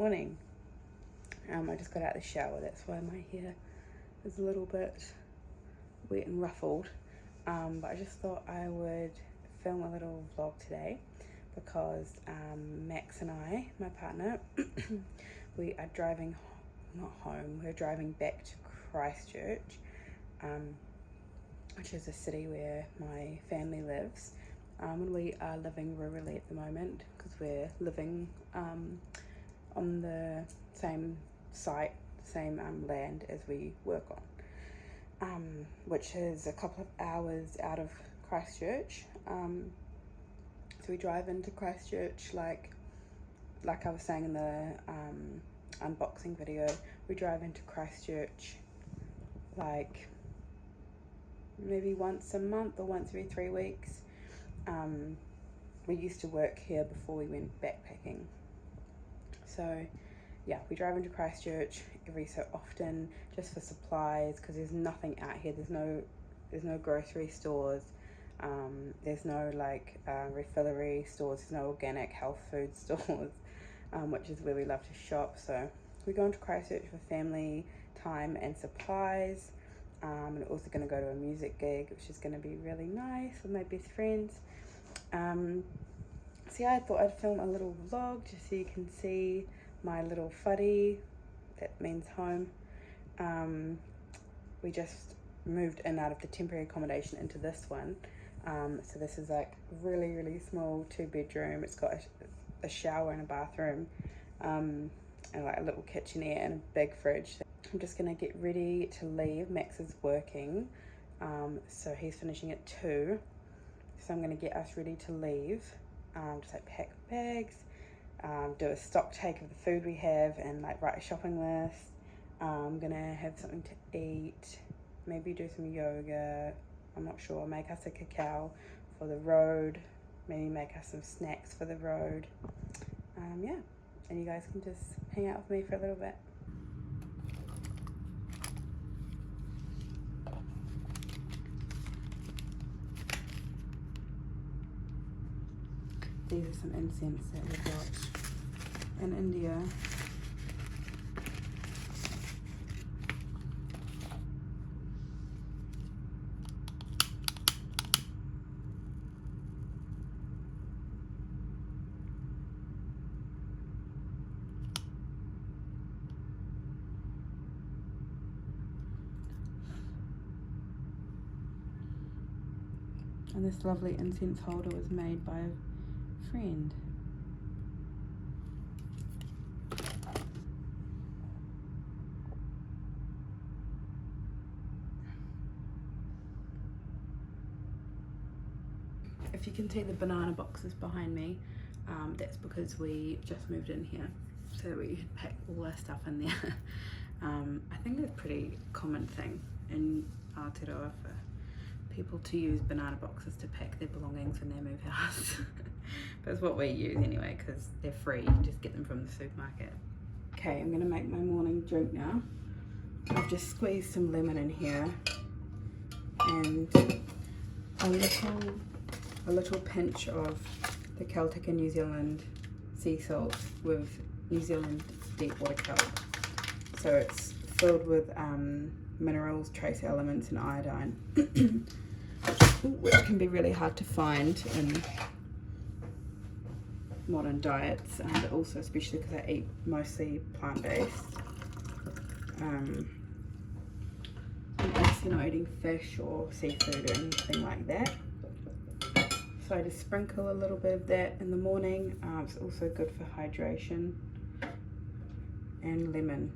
morning. I just got out of the shower, that's why my hair is a little bit wet and ruffled. But I just thought I would film a little vlog today because Max and I, my partner, we are driving, not home, we're driving back to Christchurch, which is a city where my family lives. And we are living rurally at the moment because we're living on the same site, same land as we work on, which is a couple of hours out of Christchurch. So we drive into Christchurch like I was saying in the unboxing video, we drive into Christchurch like maybe once a month or once every 3 weeks. We used to work here before we went backpacking. So yeah, we drive into Christchurch every so often just for supplies because there's nothing out here. There's no grocery stores. There's no like refillery stores. There's no organic health food stores, which is where we love to shop. So we go into Christchurch for family time and supplies. And we're also going to go to a music gig, which is going to be really nice with my best friends. So yeah, I thought I'd film a little vlog just so you can see my little whare, that means home. We just moved in out of the temporary accommodation into this one. So this is like really small 2-bedroom. It's got a shower and a bathroom, and like a little kitchenette and a big fridge. I'm just gonna get ready to leave. Max is working, so he's finishing at 2. So I'm gonna get us ready to leave. Just like pack bags, do a stock take of the food we have, and like write a shopping list. I'm gonna have something to eat, maybe do some yoga. I'm not sure. Make us a cacao for the road. Maybe make us some snacks for the road. Yeah, and you guys can just hang out with me for a little bit. These are some incense that we got in India. And this lovely incense holder was made by a friend. If you can see the banana boxes behind me, that's because we just moved in here, so we had packed all our stuff in there. I think it's a pretty common thing in Aotearoa for people to use banana boxes to pack their belongings when they move house. That's what we use anyway, because they're free. You can just get them from the supermarket. Okay, I'm gonna make my morning drink now. I've just squeezed some lemon in here and a little pinch of the Celtic and New Zealand sea salt with New Zealand deep water kelp. So it's filled with minerals, trace elements and iodine, which can be really hard to find in modern diets, but also especially because I eat mostly plant-based. Unless you're not eating fish or seafood or anything like that. So I just sprinkle a little bit of that in the morning. It's also good for hydration. And lemon,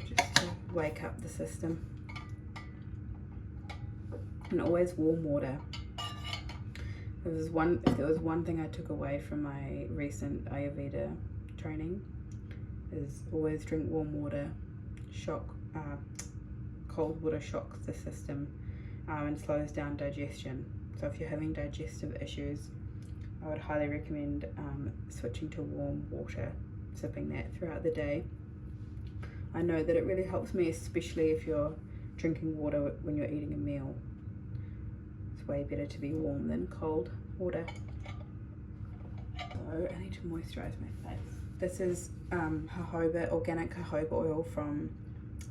just to wake up the system. And always warm water. If there was one thing I took away from my recent Ayurveda training, is always drink warm water. Cold water shocks the system and slows down digestion. So if you're having digestive issues, I would highly recommend switching to warm water, sipping that throughout the day. I know that it really helps me, especially if you're drinking water when you're eating a meal. It's way better to be warm than cold water. So I need to moisturize my face. This is jojoba, organic jojoba oil from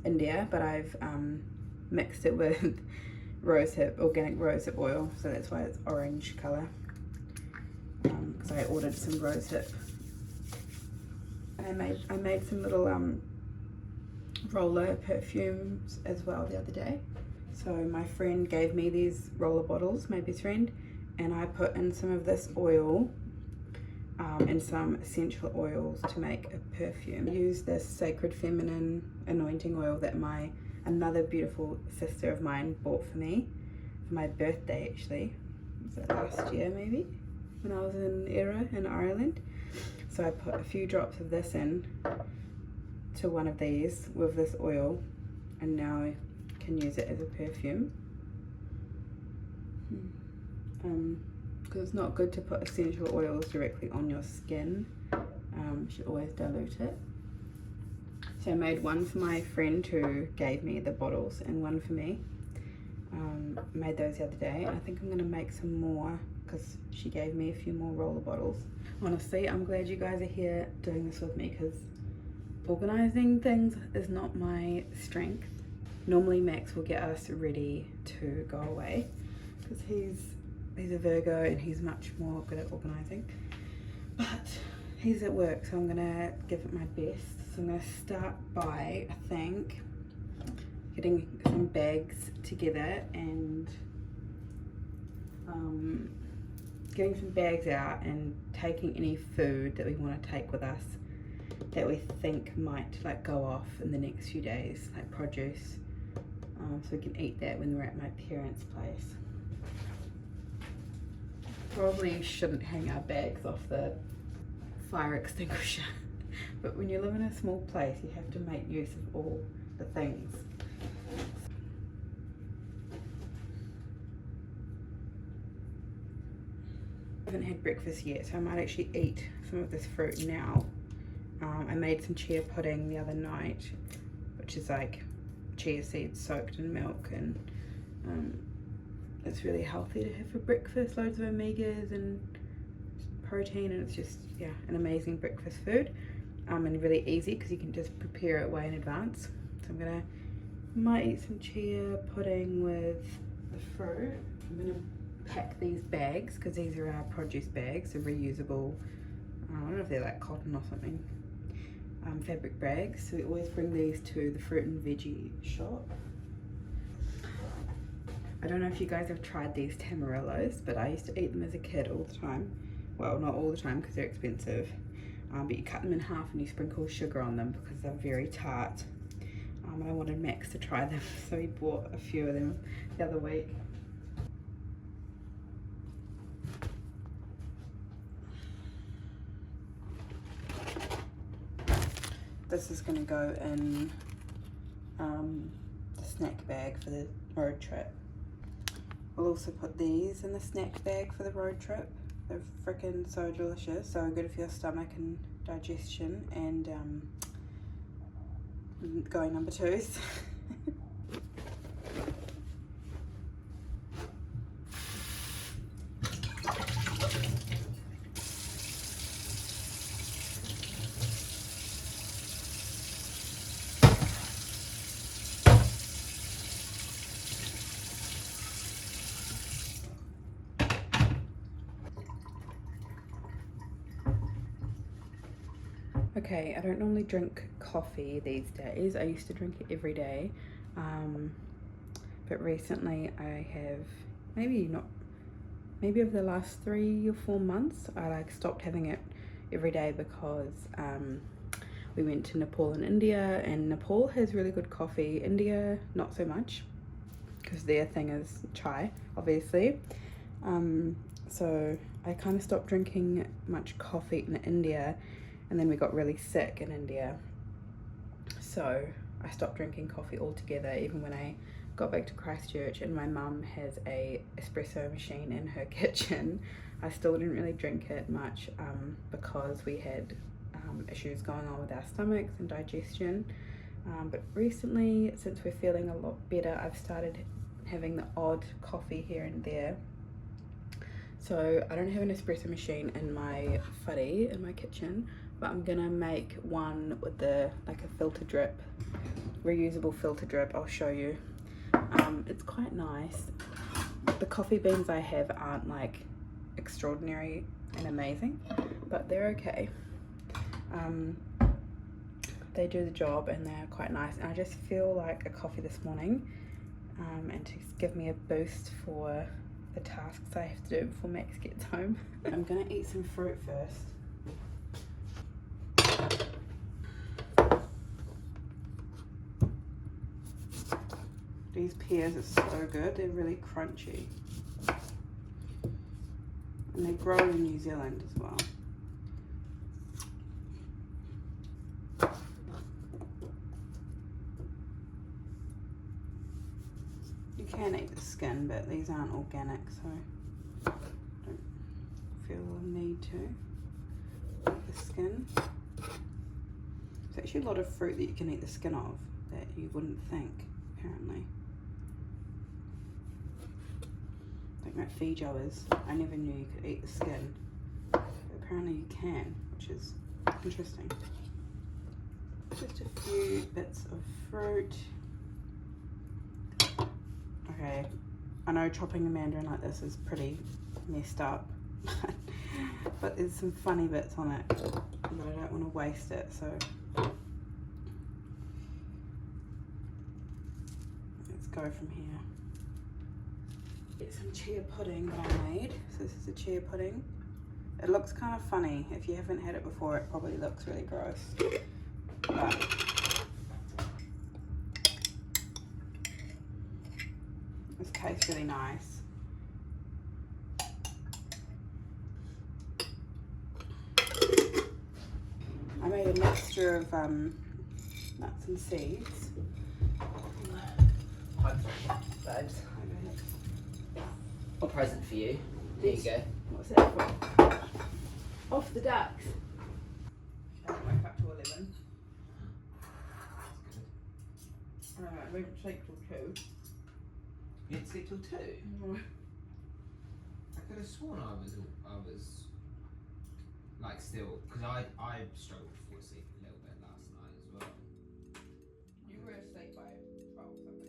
India, but I've mixed it with rosehip, organic rosehip oil, so that's why it's orange colour, because I ordered some rosehip. And I made some little roller perfumes as well the other day. So my friend gave me these roller bottles, my best friend, and I put in some of this oil and some essential oils to make a perfume. I used this Sacred Feminine anointing oil that another beautiful sister of mine bought for me for my birthday, actually. Was it last year maybe, when I was in Ireland? So I put a few drops of this in to one of these with this oil, and now I can use it as a perfume. Because it's not good to put essential oils directly on your skin. You should always dilute it. So I made one for my friend who gave me the bottles and one for me. Made those the other day, and I think I'm going to make some more because she gave me a few more roller bottles. Honestly, I'm glad you guys are here doing this with me, because organising things is not my strength. Normally Max will get us ready to go away because he's a Virgo and he's much more good at organising, but he's at work, so I'm gonna give it my best. So I'm gonna start by, I think, getting some bags together and getting some bags out and taking any food that we want to take with us that we think might like go off in the next few days, like produce, so we can eat that when we're at my parents' place. Probably shouldn't hang our bags off the fire extinguisher, but when you live in a small place you have to make use of all the things. I haven't had breakfast yet, so I might actually eat some of this fruit now. I made some chia pudding the other night, which is like chia seeds soaked in milk, and it's really healthy to have for breakfast. Loads of omegas and protein, and it's just, yeah, an amazing breakfast food, and really easy because you can just prepare it way in advance. So might eat some chia pudding with the fruit. I'm gonna pack these bags because these are our produce bags, they're reusable. I don't know if they're like cotton or something, fabric bags. So we always bring these to the fruit and veggie shop. I don't know if you guys have tried these tamarillos, but I used to eat them as a kid all the time. Well, not all the time because they're expensive, but you cut them in half and you sprinkle sugar on them because they're very tart. And I wanted Max to try them, so he bought a few of them the other week. This is going to go in the snack bag for the road trip. We'll also put these in the snack bag for the road trip. They're freaking so delicious, so good for your stomach and digestion, and going number twos. Okay, I don't normally drink coffee these days. I used to drink it every day, but recently I have, maybe over the last 3 or 4 months, I like stopped having it every day because we went to Nepal and India, and Nepal has really good coffee. India, not so much, because their thing is chai, obviously. So I kind of stopped drinking much coffee in India, and then we got really sick in India, so I stopped drinking coffee altogether. Even when I got back to Christchurch and my mum has a espresso machine in her kitchen, I still didn't really drink it much because we had issues going on with our stomachs and digestion. But recently, since we're feeling a lot better, I've started having the odd coffee here and there. So I don't have an espresso machine in my whare, in my kitchen, but I'm gonna make one with the like a filter drip, reusable filter drip. I'll show you. It's quite nice. The coffee beans I have aren't like extraordinary and amazing, but they're okay. They do the job and they're quite nice, and I just feel like a coffee this morning, and to give me a boost for the tasks I have to do before Max gets home. I'm gonna eat some fruit first. These pears are so good, they're really crunchy. And they grow in New Zealand as well. You can eat the skin, but these aren't organic, so I don't feel the need to eat the skin. There's actually a lot of fruit that you can eat the skin of that you wouldn't think, apparently. Like Feijoa is. I never knew you could eat the skin, but apparently you can, which is interesting. Just a few bits of fruit. Okay, I know chopping a mandarin like this is pretty messed up, but there's some funny bits on it, but I don't want to waste it, so let's go from here. Get some chia pudding that I made. So this is a chia pudding. It looks kind of funny. If you haven't had it before, it probably looks really gross. But this tastes really nice. I made a mixture of nuts and seeds. Babes. A present for you. There you go. What's that for? Off the ducks. I don't wake up till 11. I won't sleep till 2. You didn't sleep till 2? No. I could have sworn I was like still, because I struggled to fall asleep a little bit last night as well. You were asleep by 12 something.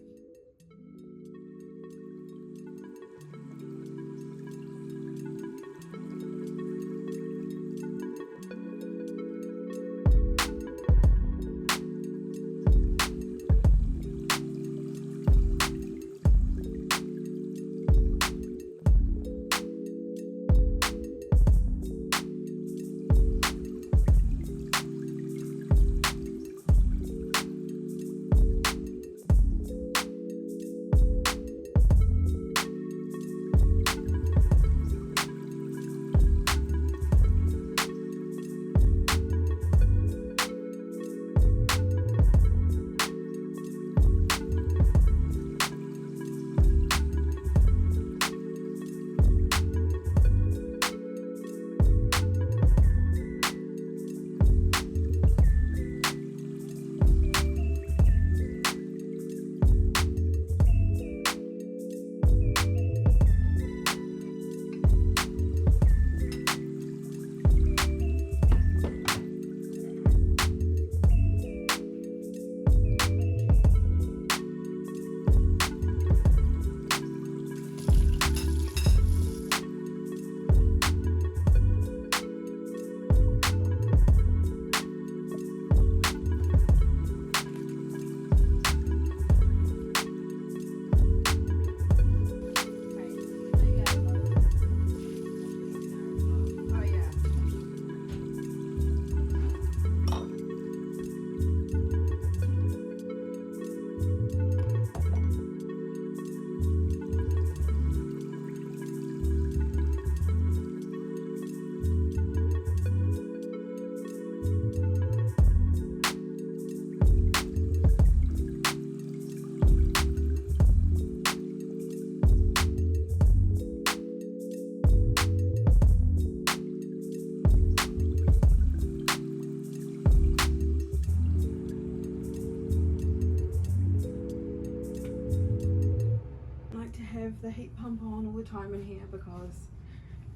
The heat pump on all the time in here because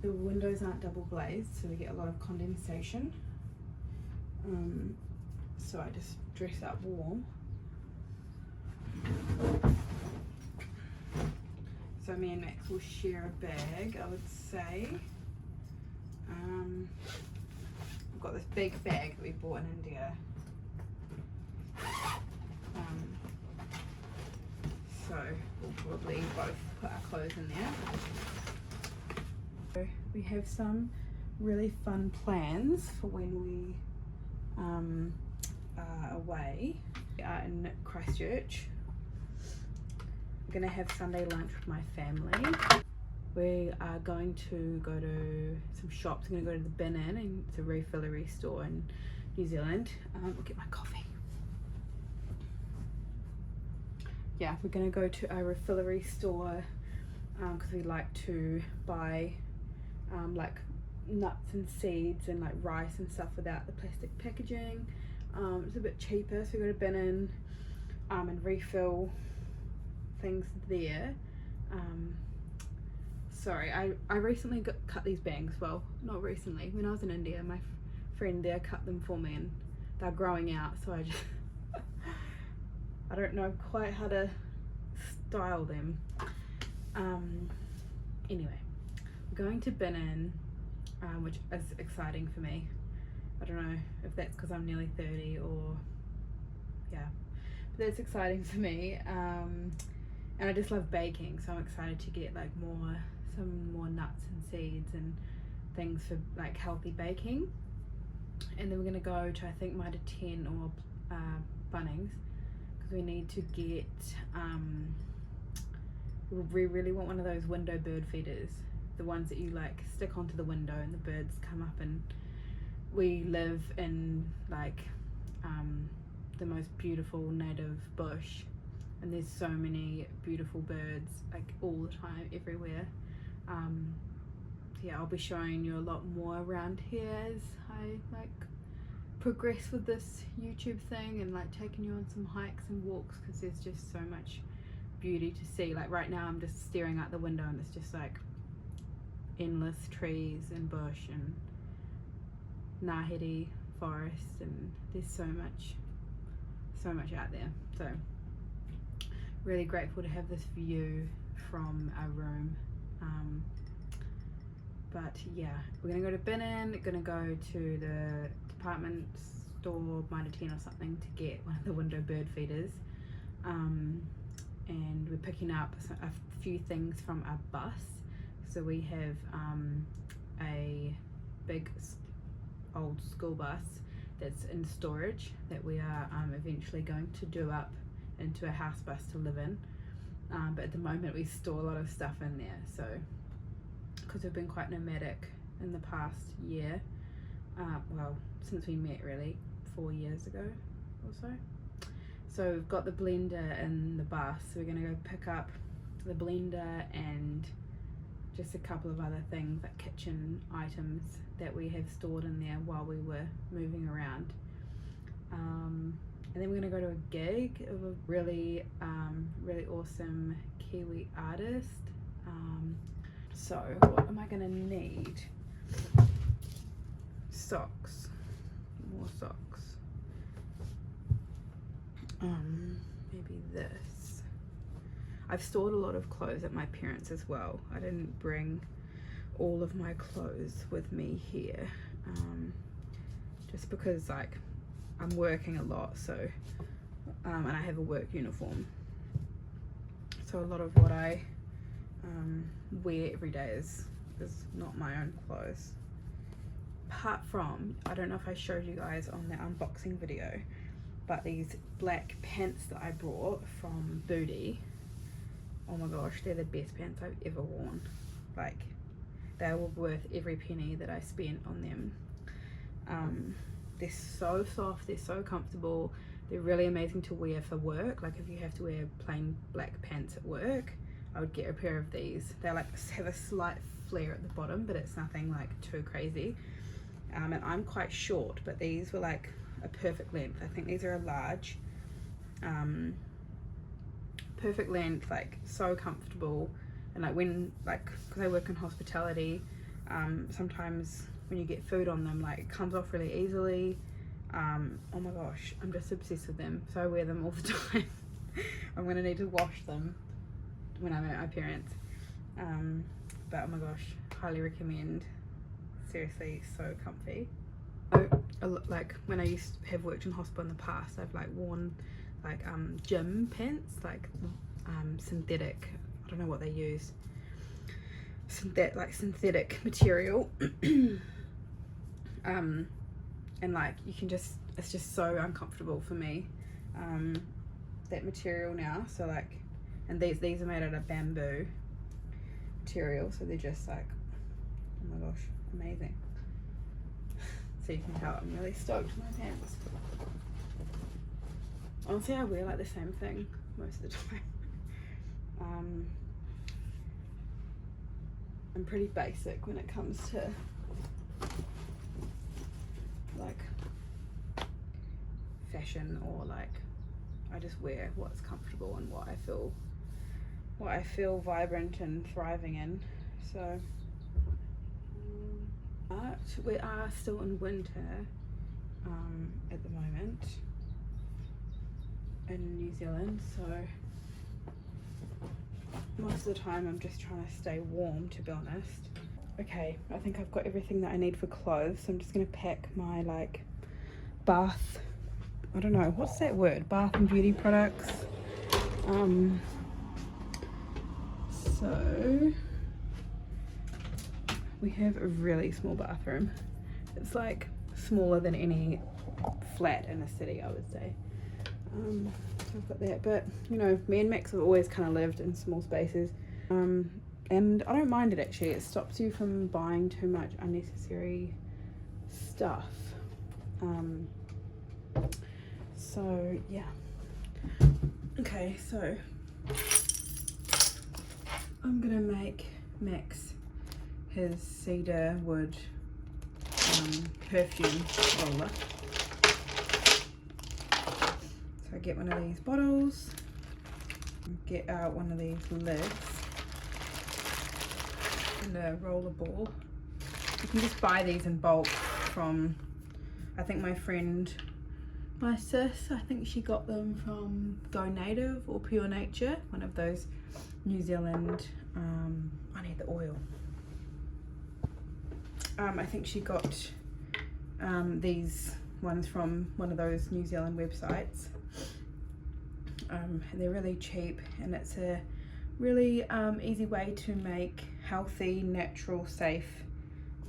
the windows aren't double glazed, so we get a lot of condensation. So I just dress up warm. So me and Max will share a bag, I would say. I've got this big bag that we bought in India. So we'll probably both put our clothes in there. So we have some really fun plans for when we are away. We are in Christchurch. We're gonna have Sunday lunch with my family. We are going to go to some shops. We're gonna go to the Bin Inn, and it's a refillery store in New Zealand. We'll get my coffee. Yeah, we're gonna go to a refillery store because we like to buy like nuts and seeds and like rice and stuff without the plastic packaging. It's a bit cheaper, so we go to Bin Inn and refill things there. Sorry, I recently cut these bangs. Well, not recently, when I was in India, my friend there cut them for me and they're growing out, so I just I don't know quite how to style them. Anyway, we're going to Bin Inn, which is exciting for me. I don't know if that's because I'm nearly 30 or yeah, but that's exciting for me. And I just love baking, so I'm excited to get like some more nuts and seeds and things for like healthy baking. And then we're gonna go to, I think, Mitre 10 or Bunnings, because we need to get we really want one of those window bird feeders, the ones that you like stick onto the window and the birds come up. And we live in like the most beautiful native bush, and there's so many beautiful birds like all the time everywhere. Yeah, I'll be showing you a lot more around here as I like progress with this YouTube thing, and like taking you on some hikes and walks, because there's just so much beauty to see. Like right now I'm just staring out the window and it's just like endless trees and bush and Ngāhere forest, and there's so much out there. So really grateful to have this view from our room. But yeah, we're gonna go to Bin Inn, gonna go to the department store, Mitre 10 or something, to get one of the window bird feeders. And we're picking up a few things from our bus. So we have a big old school bus that's in storage that we are eventually going to do up into a house bus to live in. But at the moment we store a lot of stuff in there, so because we've been quite nomadic in the past year, well, since we met really 4 years ago or so. So we've got the blender in the bus, so we're gonna go pick up the blender and just a couple of other things like kitchen items that we have stored in there while we were moving around. And then we're gonna go to a gig of a really awesome Kiwi artist. So what am I gonna need? Socks, more socks. Maybe this. I've stored a lot of clothes at my parents' as well. I didn't bring all of my clothes with me here, just because like I'm working a lot, so and I have a work uniform, so a lot of what I wear every day is not my own clothes. Apart from, I don't know if I showed you guys on the unboxing video, but these black pants that I brought from Booty, oh my gosh, they're the best pants I've ever worn. Like, they were worth every penny that I spent on them. They're so soft, they're so comfortable, they're really amazing to wear for work. Like if you have to wear plain black pants at work, I would get a pair of these. They like have a slight flare at the bottom, but it's nothing like too crazy. And I'm quite short, but these were like a perfect length. I think these are a large. Perfect length, like so comfortable. And like when, like, because I work in hospitality, sometimes when you get food on them, like it comes off really easily. Oh my gosh, I'm just obsessed with them, so I wear them all the time. I'm gonna need to wash them when I'm at my parents'. But oh my gosh, highly recommend. Seriously, so comfy. Like when I used to have worked in hospital in the past, I've like worn like gym pants, like synthetic, I don't know what they use, synthetic material. And like you can just, it's just so uncomfortable for me, that material now. So like, and these are made out of bamboo material, so they're just like, oh my gosh, amazing. So you can tell I'm really stoked with my pants. Honestly, I wear like the same thing most of the time. I'm pretty basic when it comes to like fashion, or like I just wear what's comfortable and what I feel vibrant and thriving in. So but we are still in winter at the moment in New Zealand, so most of the time I'm just trying to stay warm, to be honest. Okay, I think I've got everything that I need for clothes, so I'm just gonna pack my like bath, I don't know, what's that word? Bath and beauty products. So we have a really small bathroom. It's like smaller than any flat in a city, I would say. So I've got that, but you know, me and Max have always kind of lived in small spaces, and I don't mind it actually. It stops you from buying too much unnecessary stuff. So yeah. Okay, so I'm gonna make Max his cedar wood perfume roller. So I get one of these bottles, get out one of these lids, and a roller ball. You can just buy these in bulk from, I think my sis, I think she got them from Go Native or Pure Nature, one of those New Zealand, I need the oil. I think she got these ones from one of those New Zealand websites. They're really cheap, and it's a really easy way to make healthy, natural, safe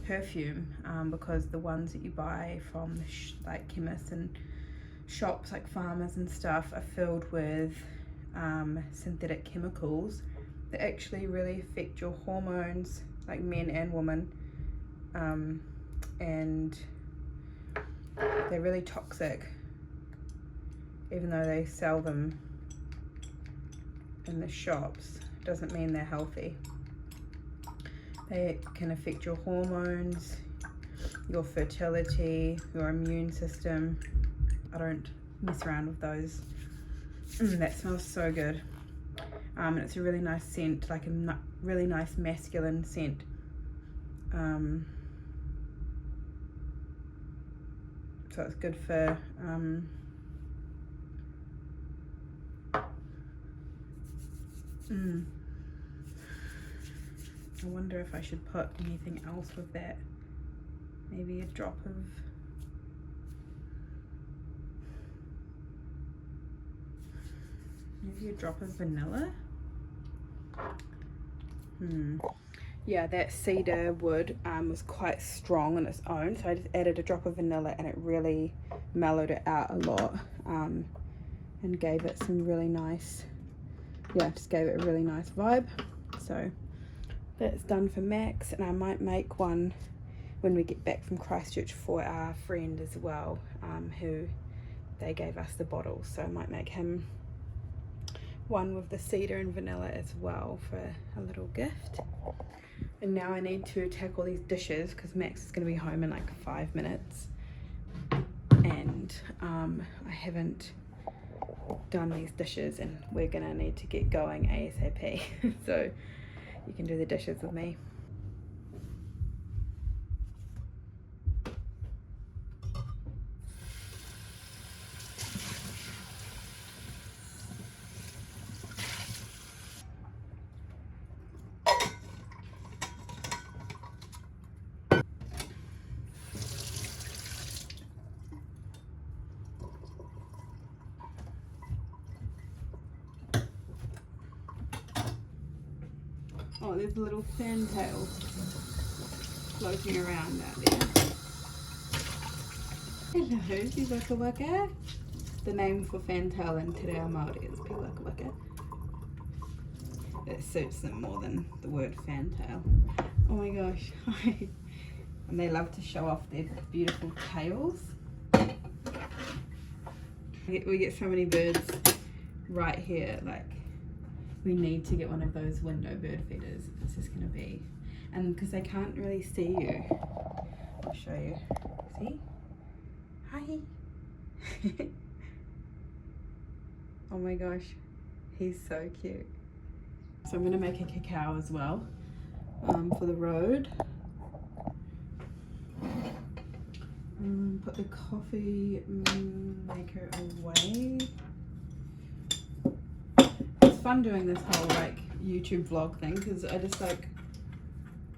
perfume, because the ones that you buy from like chemists and shops, like farmers and stuff, are filled with synthetic chemicals that actually really affect your hormones, like men and women, and they're really toxic. Even though they sell them in the shops, doesn't mean they're healthy. They can affect your hormones, your fertility, your immune system. I don't mess around with those. That smells so good. And it's a really nice scent, like a really nice masculine scent. So it's good for I wonder if I should put anything else with that. Maybe a drop of vanilla. Yeah, that cedar wood was quite strong on its own, so I just added a drop of vanilla and it really mellowed it out a lot, and gave it some really nice, just gave it a really nice vibe. So that's done for Max, and I might make one when we get back from Christchurch for our friend as well, who they gave us the bottles, so I might make him one with the cedar and vanilla as well for a little gift. And now I need to tackle these dishes because Max is going to be home in like 5 minutes, and I haven't done these dishes, and we're gonna need to get going ASAP. So you can do the dishes with me. Oh, there's a little fantail floating around out there. Hello, Pilaka Waka. The name for fantail in Te Reo Māori is Pilaka Waka. It suits them more than the word fantail. Oh my gosh. And they love to show off their beautiful tails. We get so many birds right here, like we need to get one of those window bird feeders. It's just gonna be, and because they can't really see you, I'll show you. See? Hi. Oh my gosh, he's so cute. So I'm gonna make a cacao as well for the road. Put the coffee maker away. It's fun doing this whole like YouTube vlog thing because I just like,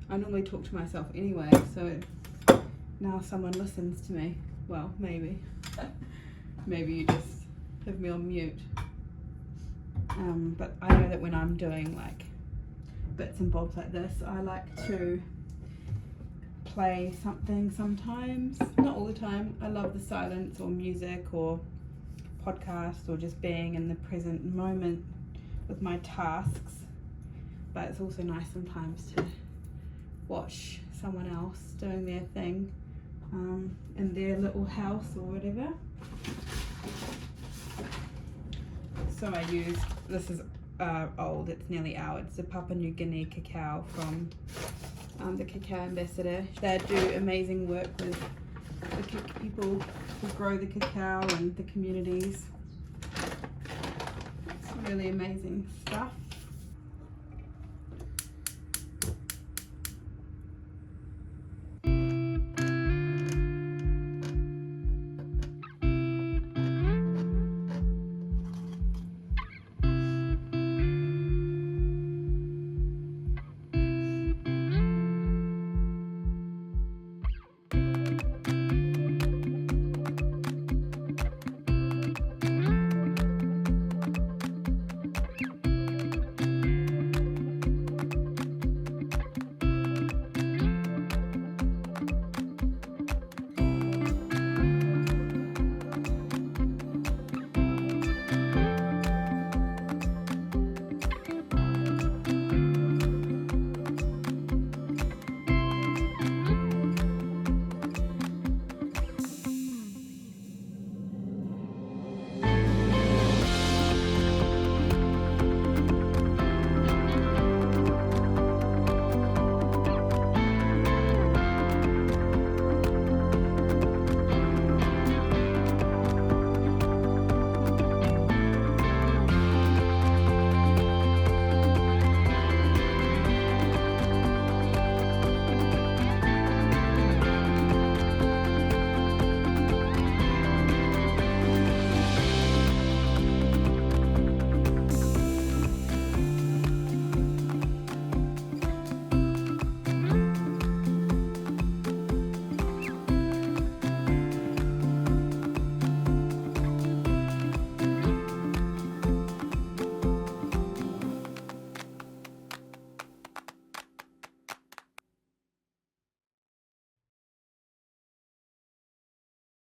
I normally talk to myself anyway, so now someone listens to me. Well, maybe. Maybe you just have me on mute. But I know that when I'm doing like bits and bobs like this, I like to play something sometimes, not all the time. I love the silence or music or podcast or just being in the present moment with my tasks, but it's also nice sometimes to watch someone else doing their thing in their little house or whatever. So I used, this is old, it's nearly out, it's a Papua New Guinea cacao from the Cacao Ambassador. They do amazing work with the people who grow the cacao and the communities. It's really amazing stuff.